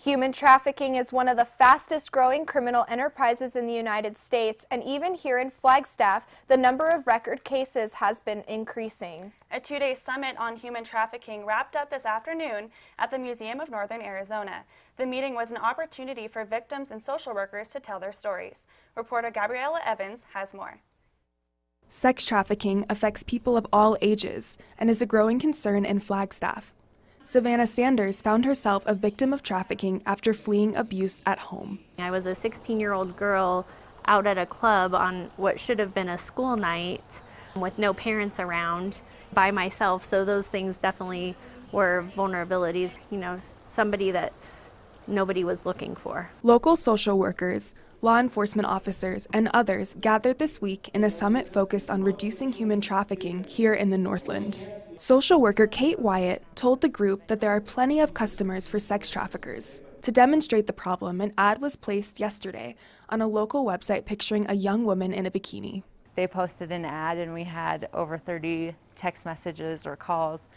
Human trafficking is one of the fastest growing criminal enterprises in the United States, and even here in Flagstaff, the number of record cases has been increasing. A two-day summit on human trafficking wrapped up this afternoon at the Museum of Northern Arizona. The meeting was an opportunity for victims and social workers to tell their stories. Reporter Gabriella Evans has more. Sex trafficking affects people of all ages and is a growing concern in Flagstaff. Savannah Sanders found herself a victim of trafficking after fleeing abuse at home. I was a 16-year-old girl out at a club on what should have been a school night with no parents around, by myself, so those things definitely were vulnerabilities, somebody that nobody was looking for. Local social workers, law enforcement officers, and others gathered this week in a summit focused on reducing human trafficking here in the Northland. Social worker Kate Wyatt told the group that there are plenty of customers for sex traffickers. To demonstrate the problem, an ad was placed yesterday on a local website picturing a young woman in a bikini. They posted an ad and we had over 30 text messages or calls.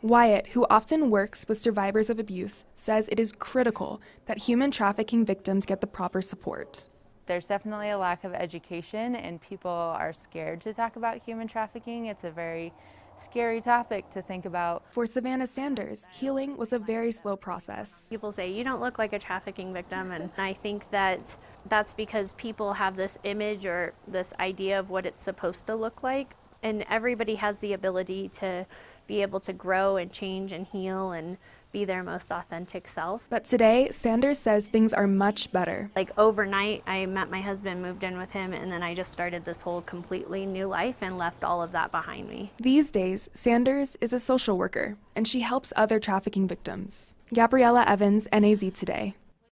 Wyatt, who often works with survivors of abuse, says it is critical that human trafficking victims get the proper support. There's definitely a lack of education and people are scared to talk about human trafficking. It's a very scary topic to think about. For Savannah Sanders, healing was a very slow process. People say, you don't look like a trafficking victim, and I think that that's because people have this image or this idea of what it's supposed to look like, and everybody has the ability to be able to grow and change and heal and be their most authentic self. But today, Sanders says things are much better. Like overnight, I met my husband, moved in with him, and then I just started this whole completely new life and left all of that behind me. These days, Sanders is a social worker, and she helps other trafficking victims. Gabriella Evans, NAZ Today.